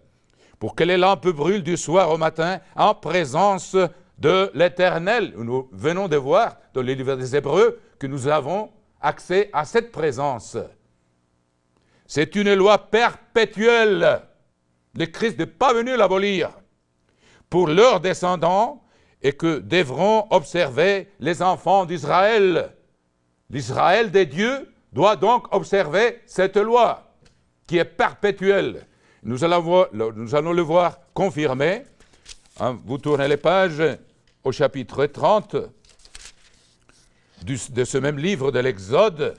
pour que les lampes brûlent du soir au matin en présence de l'Éternel. Nous venons de voir dans le livre des Hébreux que nous avons accès à cette présence. C'est une loi perpétuelle. Le Christ n'est pas venu l'abolir pour leurs descendants et que devront observer les enfants d'Israël. L'Israël des dieux doit donc observer cette loi qui est perpétuelle. Nous allons le voir confirmé. Vous tournez les pages au chapitre 30 de ce même livre de l'Exode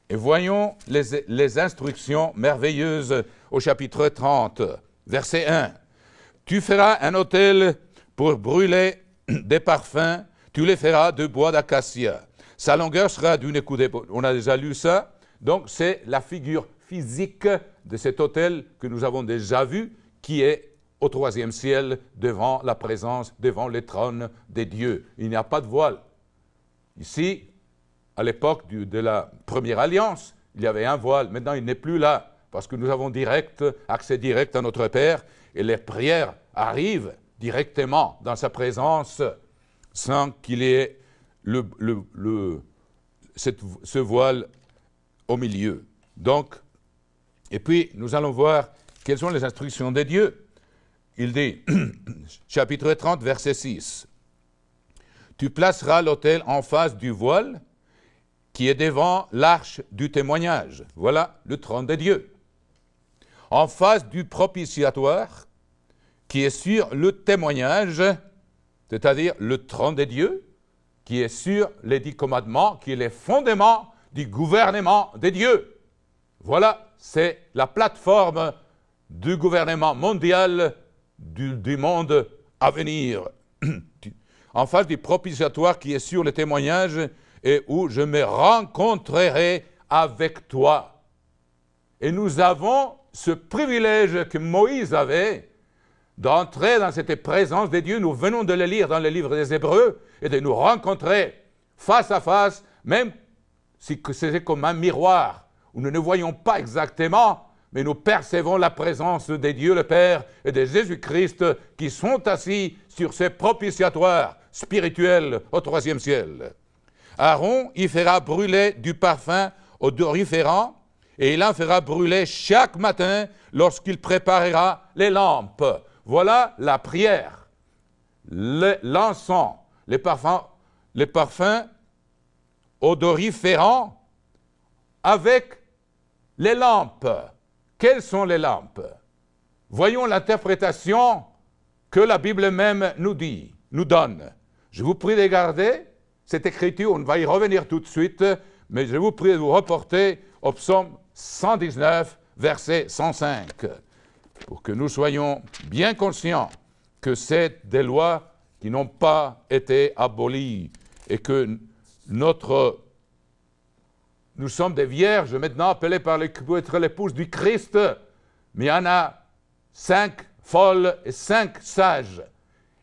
et voyons les instructions merveilleuses au chapitre 30, verset 1. « Tu feras un autel pour brûler des parfums, tu les feras de bois d'acacia. Sa longueur sera d'une coudée. On a déjà lu ça. Donc, c'est la figure physique de cet autel que nous avons déjà vu, qui est au troisième ciel, devant la présence, devant les trônes des dieux. Il n'y a pas de voile. Ici, à l'époque de la première alliance, il y avait un voile. Maintenant, il n'est plus là, parce que nous avons accès direct à notre Père, et les prières arrivent directement dans sa présence, sans qu'il y ait ce voile au milieu. Donc, et puis, nous allons voir quelles sont les instructions de Dieu. Il dit, chapitre 30, verset 6, « Tu placeras l'autel en face du voile qui est devant l'arche du témoignage. » Voilà le trône de Dieu. « En face du propitiatoire qui est sur le témoignage, c'est-à-dire le trône de Dieu, qui est sur les 10 commandements, qui est les fondements du gouvernement de Dieu. » Voilà, c'est la plateforme du gouvernement mondial du monde à venir. En face du propitiatoire qui est sur le témoignage et où je me rencontrerai avec toi. Et nous avons ce privilège que Moïse avait d'entrer dans cette présence de Dieu. Nous venons de le lire dans le livre des Hébreux et de nous rencontrer face à face, même si c'est comme un miroir où nous ne voyons pas exactement, mais nous percevons la présence de Dieu le Père et de Jésus-Christ qui sont assis sur ces propitiatoires spirituels au troisième ciel. Aaron y fera brûler du parfum odoriférant et il en fera brûler chaque matin lorsqu'il préparera les lampes. Voilà la prière, l'encens, les parfums odoriférants avec les lampes. Quelles sont les lampes? Voyons l'interprétation que la Bible même nous donne. Je vous prie de garder cette écriture, on va y revenir tout de suite, mais je vous prie de vous reporter au psaume 119, verset 105, pour que nous soyons bien conscients que c'est des lois qui n'ont pas été abolies et que nous sommes des vierges maintenant appelées pour être l'épouse du Christ, mais il y en a 5 folles et 5 sages.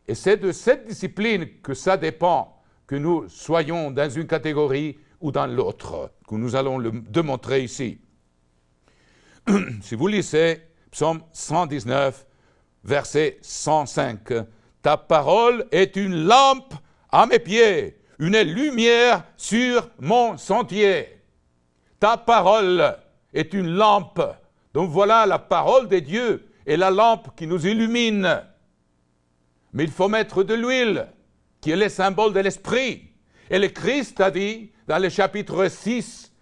Et c'est de cette discipline que ça dépend, que nous soyons dans une catégorie ou dans l'autre, que nous allons le démontrer ici. Si vous lisez psaume 119, verset 105, « Ta parole est une lampe à mes pieds, une lumière sur mon sentier. » Ta parole est une lampe. Donc voilà, la parole de Dieu est la lampe qui nous illumine. Mais il faut mettre de l'huile, qui est le symbole de l'esprit. Et le Christ a dit, dans le chapitre 6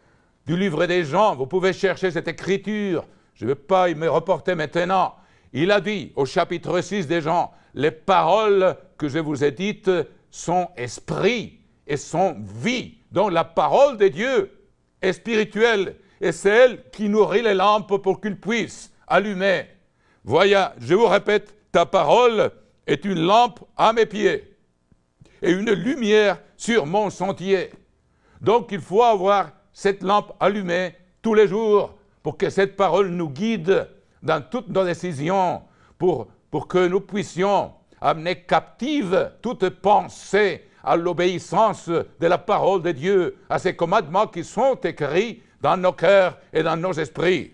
du livre des Jean, vous pouvez chercher cette écriture, je ne vais pas y me reporter maintenant, il a dit au chapitre 6 des Jean, les paroles que je vous ai dites sont esprit et sont vie. Donc la parole de Dieu est spirituelle et c'est elle qui nourrit les lampes pour qu'ils puissent allumer. Voyez, je vous répète, ta parole est une lampe à mes pieds et une lumière sur mon sentier. Donc il faut avoir cette lampe allumée tous les jours pour que cette parole nous guide dans toutes nos décisions, pour que nous puissions amener captive toute pensée à l'obéissance de la parole de Dieu, à ces commandements qui sont écrits dans nos cœurs et dans nos esprits.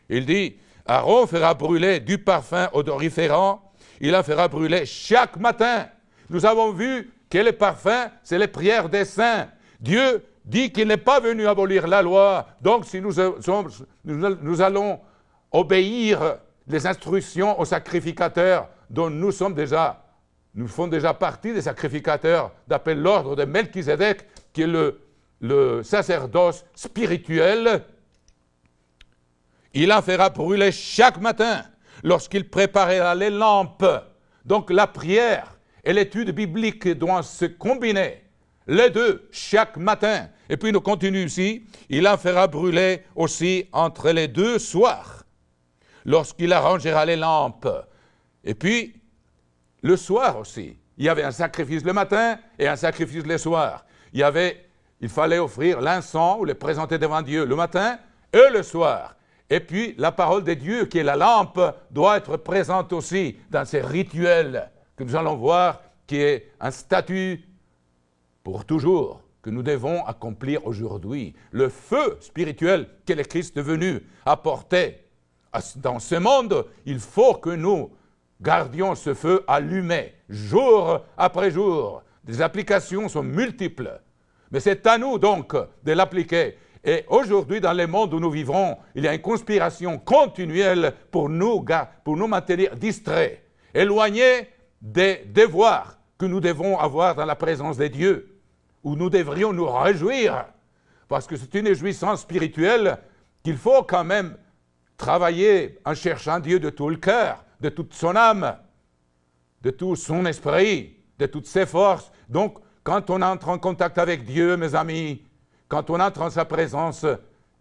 Il dit, Aaron fera brûler du parfum odoriférant, il en fera brûler chaque matin. Nous avons vu que le parfum, c'est les prières des saints. Dieu dit qu'il n'est pas venu abolir la loi, donc si nous allons obéir les instructions aux sacrificateurs dont nous font déjà partie des sacrificateurs d'après l'ordre de Melchizedek, qui est le sacerdoce spirituel. Il en fera brûler chaque matin lorsqu'il préparera les lampes. Donc la prière et l'étude biblique doivent se combiner, les deux, chaque matin. Et puis nous continuons ici, il en fera brûler aussi entre les deux soirs, lorsqu'il arrangera les lampes. Et puis, le soir aussi. Il y avait un sacrifice le matin et un sacrifice le soir. Il fallait offrir l'encens ou le présenter devant Dieu le matin et le soir. Et puis, la parole de Dieu, qui est la lampe, doit être présente aussi dans ces rituels que nous allons voir, qui est un statut pour toujours, que nous devons accomplir aujourd'hui. Le feu spirituel que le Christ est venu apporter dans ce monde, il faut que nous gardions ce feu allumé, jour après jour. Les applications sont multiples, mais c'est à nous donc de l'appliquer. Et aujourd'hui, dans le monde où nous vivrons, il y a une conspiration continuelle pour nous maintenir distraits, éloignés des devoirs que nous devons avoir dans la présence de Dieu, où nous devrions nous réjouir, parce que c'est une jouissance spirituelle qu'il faut quand même travailler en cherchant Dieu de tout le cœur, de toute son âme, de tout son esprit, de toutes ses forces. Donc, quand on entre en contact avec Dieu, mes amis, quand on entre en sa présence,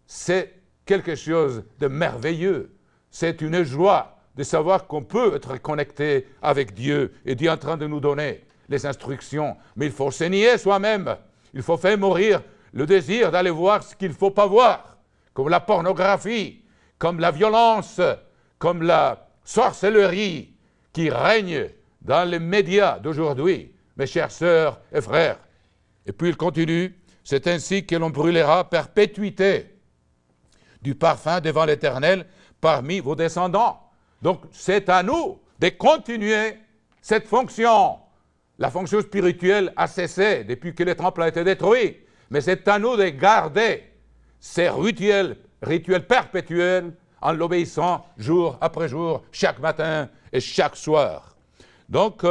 c'est quelque chose de merveilleux. C'est une joie de savoir qu'on peut être connecté avec Dieu et Dieu est en train de nous donner les instructions. Mais il faut se nier soi-même. Il faut faire mourir le désir d'aller voir ce qu'il ne faut pas voir, comme la pornographie, comme la violence, comme la sorcellerie qui règne dans les médias d'aujourd'hui, mes chères sœurs et frères. Et puis il continue, c'est ainsi que l'on brûlera perpétuité du parfum devant l'Éternel parmi vos descendants. Donc c'est à nous de continuer cette fonction. La fonction spirituelle a cessé depuis que le temple a été détruit, mais c'est à nous de garder ces rituels perpétuels en l'obéissant jour après jour, chaque matin et chaque soir. Donc,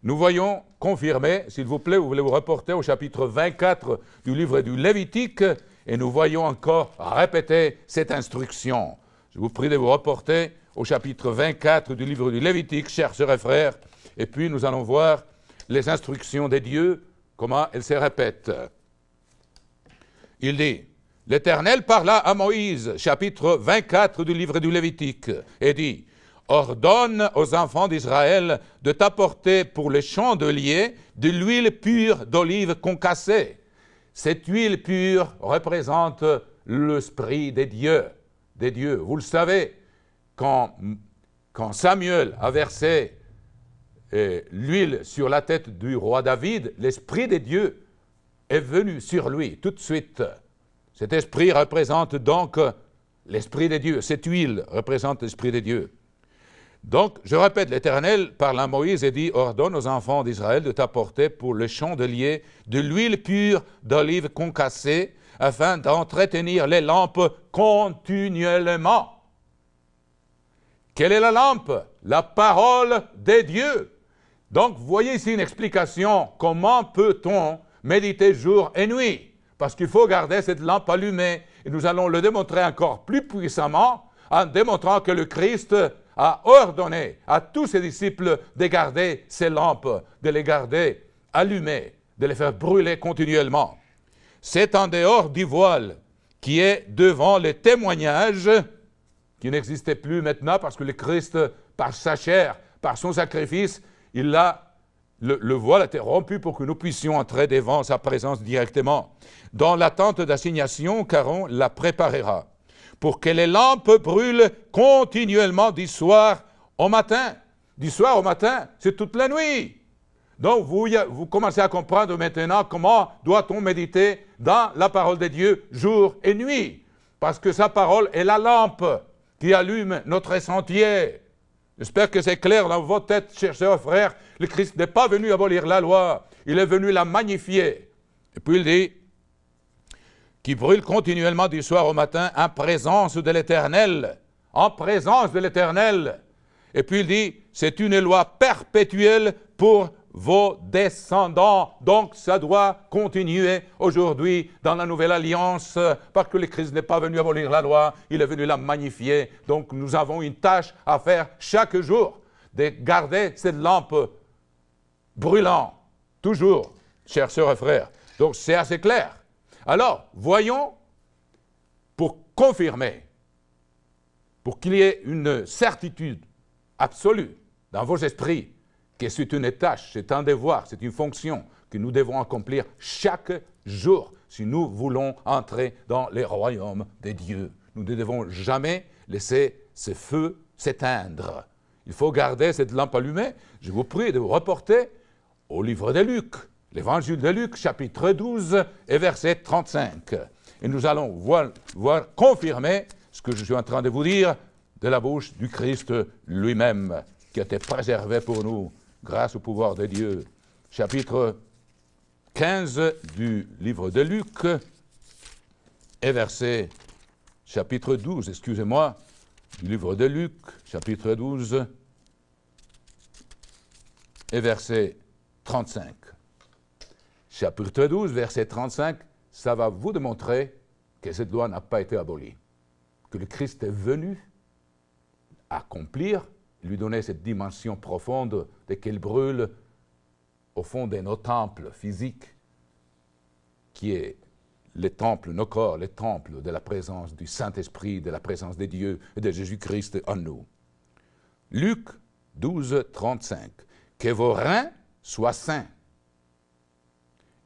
nous voyons confirmer, s'il vous plaît, vous voulez vous reporter au chapitre 24 du livre du Lévitique, et nous voyons encore répéter cette instruction. Je vous prie de vous reporter au chapitre 24 du livre du Lévitique, chers sœurs et frères, et puis nous allons voir les instructions de Dieu, comment elles se répètent. Il dit, l'Éternel parla à Moïse, chapitre 24 du livre du Lévitique, et dit, ordonne aux enfants d'Israël de t'apporter pour les chandeliers de l'huile pure d'olive concassée. Cette huile pure représente l'esprit des dieux. Vous le savez, quand Samuel a versé l'huile sur la tête du roi David, l'esprit de Dieu est venu sur lui tout de suite. Cet esprit représente donc l'esprit de Dieu. Cette huile représente l'esprit de Dieu. Donc, je répète, l'Éternel parle à Moïse et dit, ordonne aux enfants d'Israël de t'apporter pour le chandelier de l'huile pure d'olive concassée, afin d'entretenir les lampes continuellement. Quelle est la lampe? La parole de Dieu. Donc, vous voyez ici une explication. Comment peut-on méditer jour et nuit? Parce qu'il faut garder cette lampe allumée. Et nous allons le démontrer encore plus puissamment en démontrant que le Christ a ordonné à tous ses disciples de garder ces lampes, de les garder allumées, de les faire brûler continuellement. C'est en dehors du voile qui est devant le témoignage, qui n'existait plus maintenant parce que le Christ, par sa chair, par son sacrifice, le voile a été rompu pour que nous puissions entrer devant sa présence directement. Dans la tente d'assignation, qu'Aaron la préparera, pour que les lampes brûlent continuellement du soir au matin. Du soir au matin, c'est toute la nuit. Donc vous commencez à comprendre maintenant comment doit-on méditer dans la parole de Dieu jour et nuit. Parce que sa parole est la lampe qui allume notre sentier. J'espère que c'est clair dans votre tête, chers sœurs et frères. Le Christ n'est pas venu abolir la loi, il est venu la magnifier. Et puis il dit, qui brûle continuellement du soir au matin en présence de l'Éternel. En présence de l'Éternel. Et puis il dit, c'est une loi perpétuelle pour vos descendants. Donc ça doit continuer aujourd'hui dans la nouvelle alliance, parce que le Christ n'est pas venu abolir la loi, il est venu la magnifier. Donc nous avons une tâche à faire chaque jour, de garder cette lampe brûlant, toujours, chers sœurs et frères. Donc c'est assez clair. Alors, voyons, pour confirmer, pour qu'il y ait une certitude absolue dans vos esprits, que c'est une tâche, c'est un devoir, c'est une fonction que nous devons accomplir chaque jour si nous voulons entrer dans les royaumes des dieux. Nous ne devons jamais laisser ce feu s'éteindre. Il faut garder cette lampe allumée. Je vous prie de vous reporter au livre de Luc, l'évangile de Luc, chapitre 12 et verset 35. Et nous allons voir confirmer ce que je suis en train de vous dire de la bouche du Christ lui-même, qui a été préservé pour nous grâce au pouvoir de Dieu. Chapitre 15 du livre de Luc et verset, chapitre 12, excusez-moi, du livre de Luc, chapitre 12 et verset 35. Chapitre 12, verset 35, ça va vous démontrer que cette loi n'a pas été abolie, que le Christ est venu accomplir, lui donner cette dimension profonde de qu'elle brûle au fond de nos temples physiques, qui est les temples, nos corps, les temples de la présence du Saint-Esprit, de la présence de Dieu et de Jésus-Christ en nous. Luc 12, 35. Que vos reins soient sains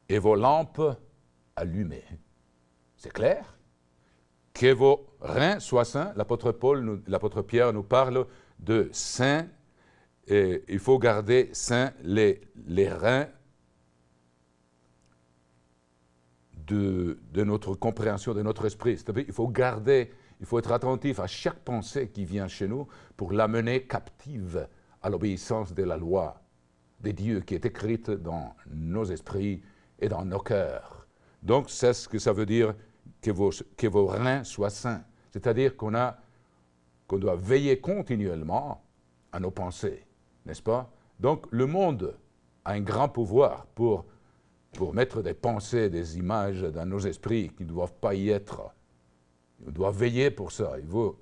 et vos lampes allumées. C'est clair? Que vos reins soient sains. L'apôtre Pierre nous parle de saints. Et il faut garder sains les reins de notre compréhension, de notre esprit. C'est-à-dire, il faut être attentif à chaque pensée qui vient chez nous pour l'amener captive à l'obéissance de la loi de Dieu qui est écrite dans nos esprits et dans nos cœurs. Donc, c'est ce que ça veut dire que vos reins soient sains. C'est-à-dire qu'on doit veiller continuellement à nos pensées, n'est-ce pas? Donc, le monde a un grand pouvoir pour mettre des pensées, des images dans nos esprits qui ne doivent pas y être. On doit veiller pour ça. Il faut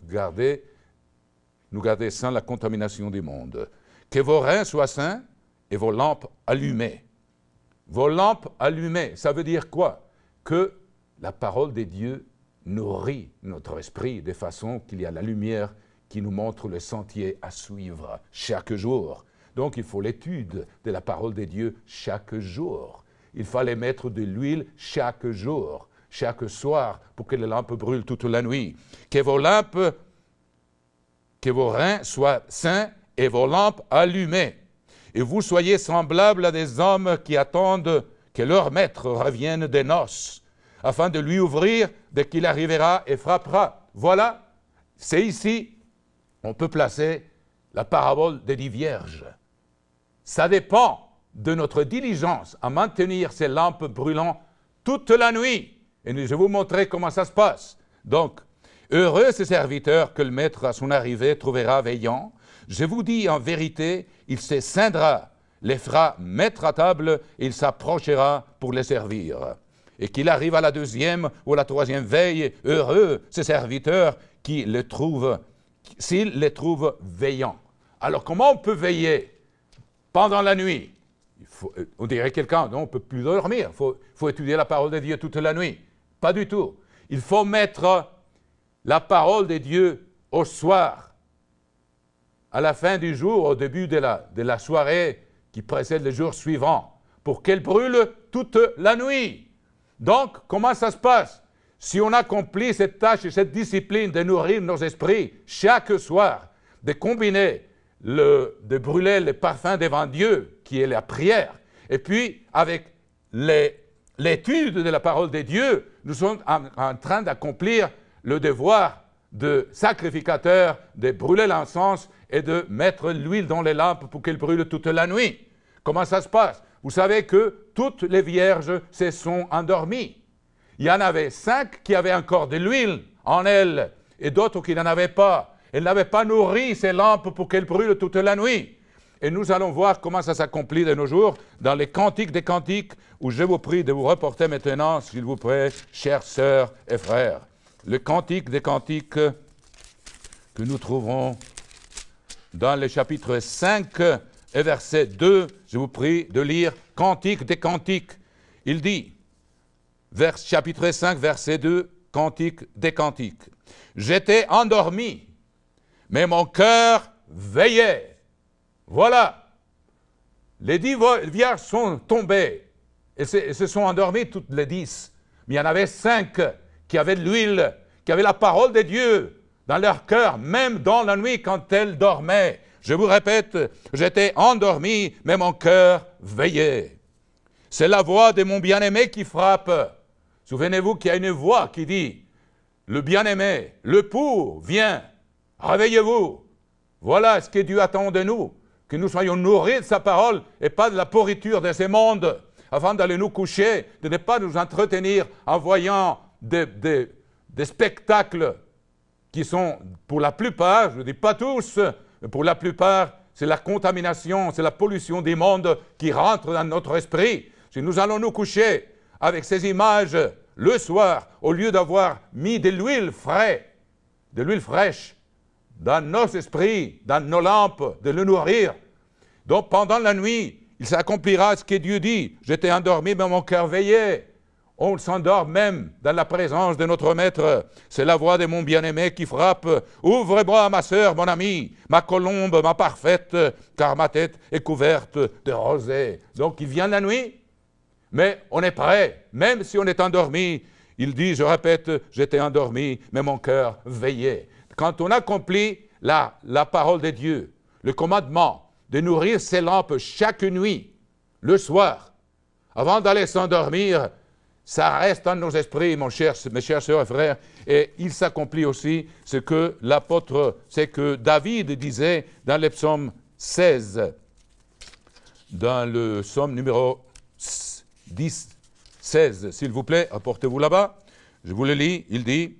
nous garder sans la contamination du monde. Que vos reins soient sains et vos lampes allumées. Vos lampes allumées, ça veut dire quoi? Que la parole de Dieu nourrit notre esprit de façon qu'il y a la lumière qui nous montre le sentier à suivre chaque jour. Donc il faut l'étude de la parole de Dieu chaque jour. Il fallait mettre de l'huile chaque jour, chaque soir, pour que les lampes brûlent toute la nuit. Que vos reins soient sains et vos lampes allumées. Et vous soyez semblables à des hommes qui attendent que leur maître revienne des noces, afin de lui ouvrir dès qu'il arrivera et frappera. Voilà, c'est ici, on peut placer la parabole des 10 vierges. Ça dépend de notre diligence à maintenir ces lampes brûlant toute la nuit. Et je vais vous montrer comment ça se passe. Donc, heureux ces serviteurs que le maître à son arrivée trouvera veillant. Je vous dis en vérité, il se scindra, les fera mettre à table et il s'approchera pour les servir. Et qu'il arrive à la 2e ou à la 3e veille, heureux ces serviteurs qui les trouvent, s'ils les trouvent veillants. Alors comment on peut veiller pendant la nuit? On dirait quelqu'un, non, on ne peut plus dormir, il faut étudier la parole de Dieu toute la nuit. Pas du tout. Il faut mettre la parole de Dieu au soir, à la fin du jour, au début de la soirée qui précède le jour suivant, pour qu'elle brûle toute la nuit. Donc, comment ça se passe? Si on accomplit cette tâche et cette discipline de nourrir nos esprits chaque soir, de combiner de brûler les parfums devant Dieu, qui est la prière, et puis avec l'étude de la parole de Dieu, nous sommes en train d'accomplir le devoir de sacrificateur, de brûler l'encens et de mettre l'huile dans les lampes pour qu'elles brûlent toute la nuit. Comment ça se passe? Vous savez que toutes les vierges se sont endormies. Il y en avait 5 qui avaient encore de l'huile en elles et d'autres qui n'en avaient pas. Elles n'avaient pas nourri ces lampes pour qu'elles brûlent toute la nuit. Et nous allons voir comment ça s'accomplit de nos jours dans les Cantiques des Cantiques, où je vous prie de vous reporter maintenant, s'il vous plaît, chères sœurs et frères. Le Cantique des Cantiques que nous trouvons dans le chapitre 5 et verset 2, je vous prie de lire Cantique des Cantiques. Il dit, chapitre 5, verset 2, Cantique des Cantiques. J'étais endormi, mais mon cœur veillait. Voilà. Les 10 vierges sont tombées et se sont endormies toutes les 10. Mais il y en avait 5 qui avaient de l'huile, qui avaient la parole de Dieu dans leur cœur, même dans la nuit quand elles dormaient. Je vous répète, j'étais endormi, mais mon cœur veillait. C'est la voix de mon bien-aimé qui frappe. Souvenez-vous qu'il y a une voix qui dit, le bien-aimé, le pour, viens, réveillez-vous. Voilà ce que Dieu attend de nous, que nous soyons nourris de sa parole et pas de la pourriture de ce monde, afin d'aller nous coucher, de ne pas nous entretenir en voyant des spectacles qui sont, pour la plupart, je ne dis pas tous, mais pour la plupart, c'est la contamination, c'est la pollution des mondes qui rentre dans notre esprit. Si nous allons nous coucher avec ces images le soir, au lieu d'avoir mis de l'huile fraîche, dans nos esprits, dans nos lampes, de le nourrir. Donc pendant la nuit, il s'accomplira ce que Dieu dit. J'étais endormi, mais mon cœur veillait. On s'endort même dans la présence de notre Maître. C'est la voix de mon bien-aimé qui frappe. Ouvre-moi, ma sœur, mon ami, ma colombe, ma parfaite, car ma tête est couverte de rosée. Donc il vient la nuit, mais on est prêt, même si on est endormi. Il dit, je répète, j'étais endormi, mais mon cœur veillait. Quand on accomplit la parole de Dieu, le commandement de nourrir ses lampes chaque nuit, le soir, avant d'aller s'endormir, ça reste dans nos esprits, mes chers sœurs et frères, et il s'accomplit aussi ce que l'apôtre, c'est que David disait dans le psaume 16, dans le psaume numéro 16, s'il vous plaît, apportez-vous là-bas, je vous le lis, il dit,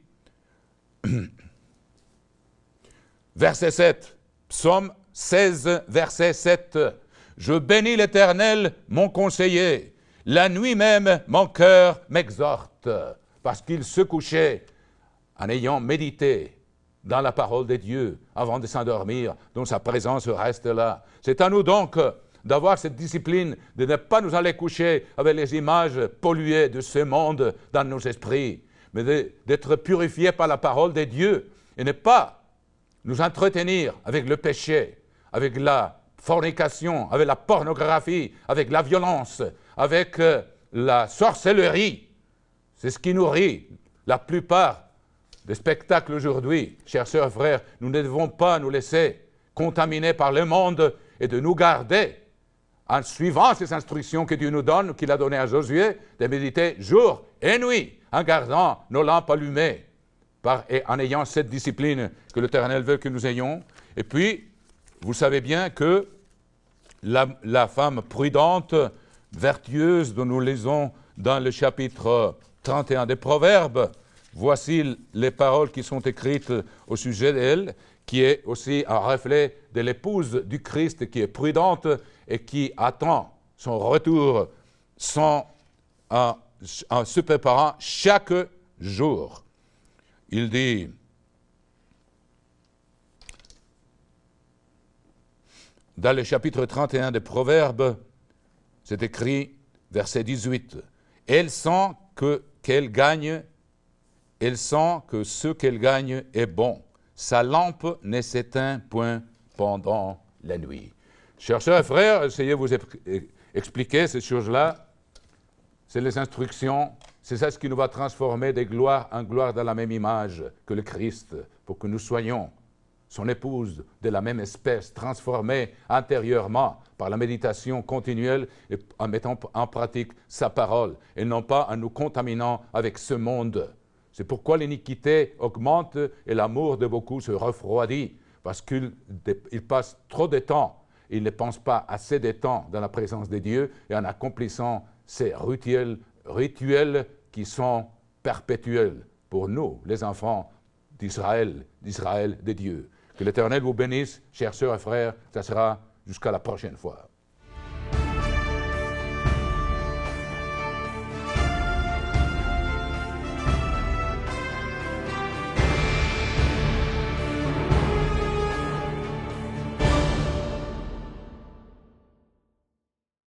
verset 7, psaume 16, verset 7, « Je bénis l'Éternel, mon conseiller. La nuit même, mon cœur m'exhorte. » Parce qu'il se couchait en ayant médité dans la parole de Dieu avant de s'endormir, dont sa présence reste là. C'est à nous donc d'avoir cette discipline, de ne pas nous aller coucher avec les images polluées de ce monde dans nos esprits, mais d'être purifiés par la parole de Dieu et ne pas nous entretenir avec le péché, avec la fornication, avec la pornographie, avec la violence, avec la sorcellerie. C'est ce qui nourrit la plupart des spectacles aujourd'hui. Chers sœurs et frères, nous ne devons pas nous laisser contaminer par le monde et de nous garder, en suivant ces instructions que Dieu nous donne, qu'il a données à Josué, de méditer jour et nuit, en gardant nos lampes allumées, et en ayant cette discipline que l'Éternel veut que nous ayons. Et puis, vous savez bien que la femme prudente, vertueuse, dont nous lisons dans le chapitre 31 des Proverbes, voici les paroles qui sont écrites au sujet d'elle, qui est aussi un reflet de l'épouse du Christ qui est prudente et qui attend son retour en se préparant chaque jour. Il dit, dans le chapitre 31 des Proverbes, c'est écrit, verset 18, « Elle sent qu'elle gagne, elle sent que ce qu'elle gagne est bon. Sa lampe ne s'éteint point pendant la nuit. » Chers sœurs et frères, essayez de vous expliquer ces choses-là. C'est les instructions. C'est ça ce qui nous va transformer de gloire en gloire dans la même image que le Christ, pour que nous soyons son épouse de la même espèce, transformée intérieurement par la méditation continuelle et en mettant en pratique sa parole, et non pas en nous contaminant avec ce monde. C'est pourquoi l'iniquité augmente et l'amour de beaucoup se refroidit, parce qu'ils passent trop de temps, ils ne pensent pas assez de temps dans la présence de Dieu et en accomplissant ces rituels qui sont perpétuels pour nous, les enfants d'Israël, de Dieu. Que l'Éternel vous bénisse, chers sœurs et frères, ça sera jusqu'à la prochaine fois.